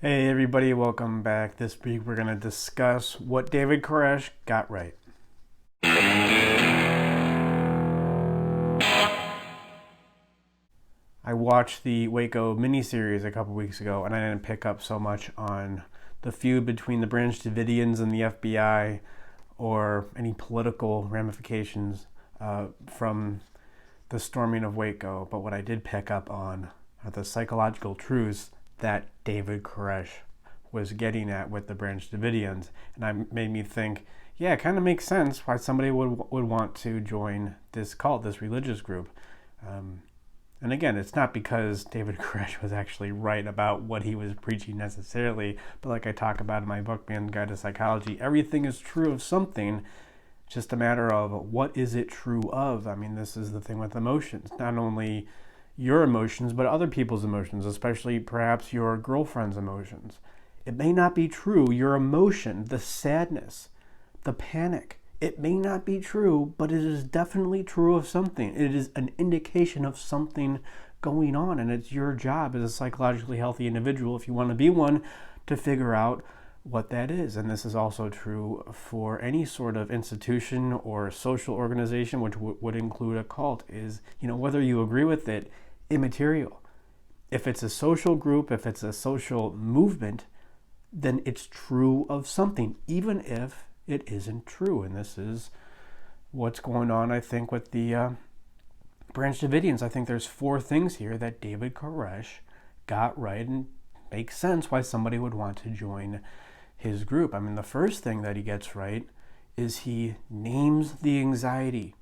Hey everybody, welcome back. This week we're going to discuss what David Koresh got right. I watched the Waco miniseries a couple weeks ago and I didn't pick up so much on the feud between the Branch Davidians and the FBI or any political ramifications from the storming of Waco. But what I did pick up on are the psychological truths that David Koresh was getting at with the Branch Davidians. And that made me think, yeah, it kind of makes sense why somebody would want to join this cult, this religious group. Um, and again, it's not because David Koresh was actually right about what he was preaching necessarily, but like I talk about in my book, Man's Guide to Psychology, everything is true of something. It's just a matter of what is it true of? I mean, this is the thing with emotions. Not only your emotions, but other people's emotions, especially perhaps your girlfriend's emotions. It may not be true. Your emotion, the sadness, the panic, it may not be true, but it is definitely true of something. It is an indication of something going on, and it's your job as a psychologically healthy individual, if you want to be one, to figure out what that is. And this is also true for any sort of institution or social organization, which would include a cult, is, whether you agree with it, immaterial. If it's a social group, if it's a social movement, then it's true of something, even if it isn't true. And this is what's going on, I think, with the Branch Davidians. I think there's 4 things here that David Koresh got right and makes sense why somebody would want to join his group. I mean, the first thing that he gets right is he names the anxiety.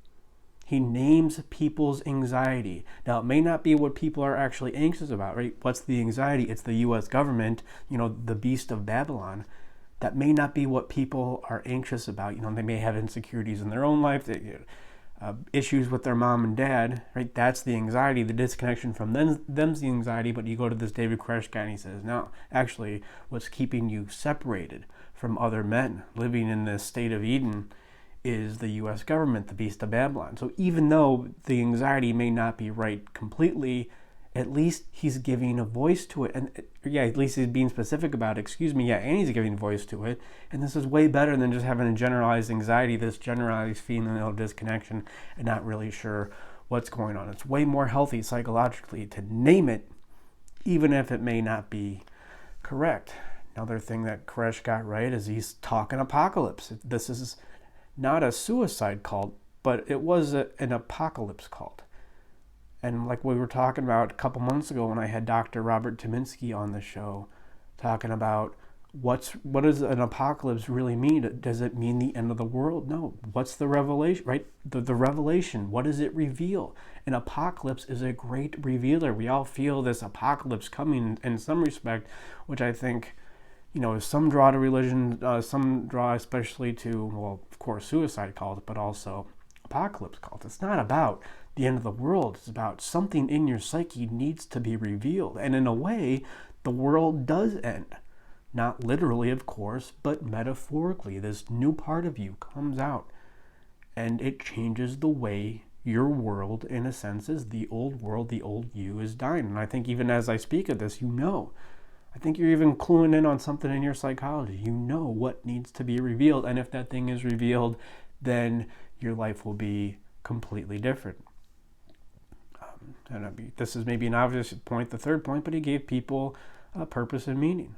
He names people's anxiety. Now, it may not be what people are actually anxious about, right? What's the anxiety? It's the U.S. government, the beast of Babylon. That may not be what people are anxious about. They may have insecurities in their own life, issues with their mom and dad, right? That's the anxiety, the disconnection from them's the anxiety. But you go to this David Koresh guy and he says, no, actually, what's keeping you separated from other men living in this state of Eden is the U.S. government, the beast of Babylon. So even though the anxiety may not be right completely, at least he's giving a voice to it. And at least he's being specific about it. And he's giving voice to it. And this is way better than just having a generalized anxiety, this generalized feeling of disconnection and not really sure what's going on. It's way more healthy psychologically to name it, even if it may not be correct. Another thing that Koresh got right is he's talking apocalypse. This is not a suicide cult, but it was an apocalypse cult. And like we were talking about a couple months ago when I had Dr. Robert Tominski on the show, talking about what does an apocalypse really mean? Does it mean the end of the world? No. What's the revelation, right? The revelation, what does it reveal? An apocalypse is a great revealer. We all feel this apocalypse coming in some respect, which I think, some draw to religion, some draw especially to, well, of course, suicide cults, but also apocalypse cults. It's not about the end of the world. It's about something in your psyche needs to be revealed. And in a way, the world does end. Not literally, of course, but metaphorically. This new part of you comes out and it changes the way your world, in a sense, is. The old world, the old you is dying. And I think even as I speak of this, I think you're even cluing in on something in your psychology. You know what needs to be revealed. And if that thing is revealed, then your life will be completely different. This is maybe an obvious point, the third point, but he gave people a purpose and meaning,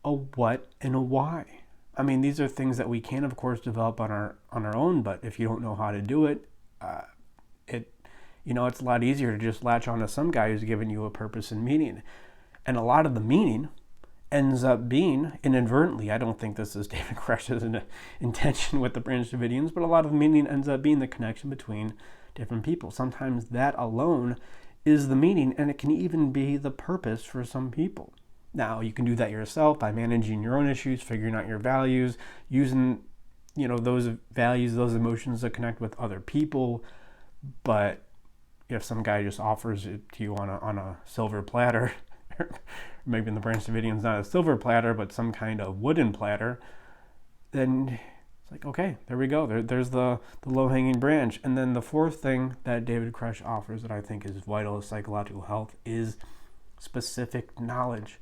a what and a why. I mean, these are things that we can, of course, develop on our own, but if you don't know how to do it, it's a lot easier to just latch on to some guy who's giving you a purpose and meaning. And a lot of the meaning ends up being, inadvertently, I don't think this is David Koresh's intention with the Branch Davidians, but a lot of the meaning ends up being the connection between different people. Sometimes that alone is the meaning, and it can even be the purpose for some people. Now, you can do that yourself by managing your own issues, figuring out your values, using, those values, those emotions to connect with other people. But if some guy just offers it to you on a silver platter, maybe in the Branch Davidians not a silver platter, but some kind of wooden platter, then it's like, okay, there we go. There's the low-hanging branch. And then the fourth thing that David Koresh offers that I think is vital to psychological health is specific knowledge.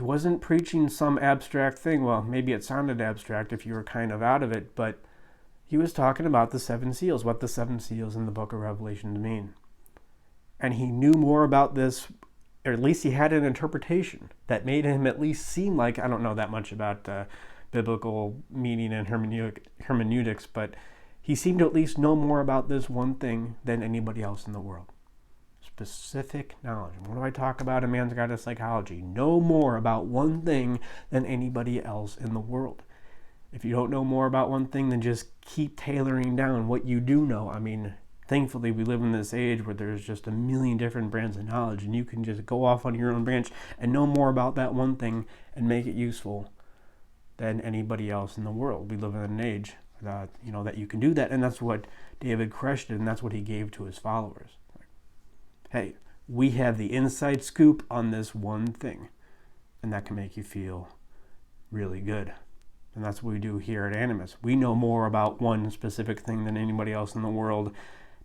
he wasn't preaching some abstract thing. Well, maybe it sounded abstract if you were kind of out of it, but he was talking about the 7 seals, what the 7 seals in the book of Revelation mean. And he knew more about this, or at least he had an interpretation that made him at least seem like, I don't know that much about biblical meaning and hermeneutics, but he seemed to at least know more about this one thing than anybody else in the world. Specific knowledge. What do I talk about in Man's Guide to Psychology? Know more about one thing than anybody else in the world. If you don't know more about one thing, then just keep tailoring down what you do know. I mean, thankfully, we live in this age where there's just a million different brands of knowledge, and you can just go off on your own branch and know more about that one thing and make it useful than anybody else in the world. We live in an age that you can do that, and that's what David Koresh did, and that's what he gave to his followers. Hey, we have the inside scoop on this one thing, and that can make you feel really good. And that's what we do here at Animus. We know more about one specific thing than anybody else in the world.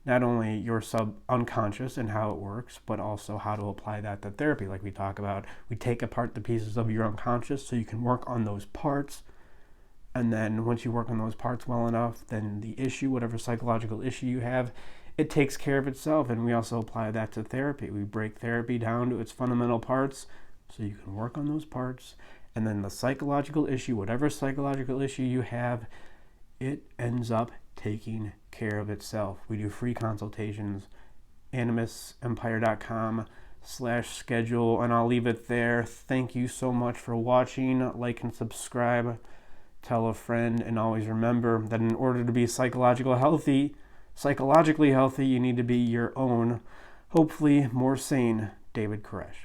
Not only your unconscious and how it works, but also how to apply that to therapy. Like we talk about, we take apart the pieces of your unconscious so you can work on those parts. And then once you work on those parts well enough, then the issue, whatever psychological issue you have, it takes care of itself. And we also apply that to therapy. We break therapy down to its fundamental parts so you can work on those parts. And then the psychological issue, whatever psychological issue you have, it ends up taking care of itself. We do free consultations, animusempire.com/schedule, and I'll leave it there. Thank you so much for watching. Like and subscribe. Tell a friend, and always remember that in order to be psychologically healthy, you need to be your own, hopefully more sane, David Koresh.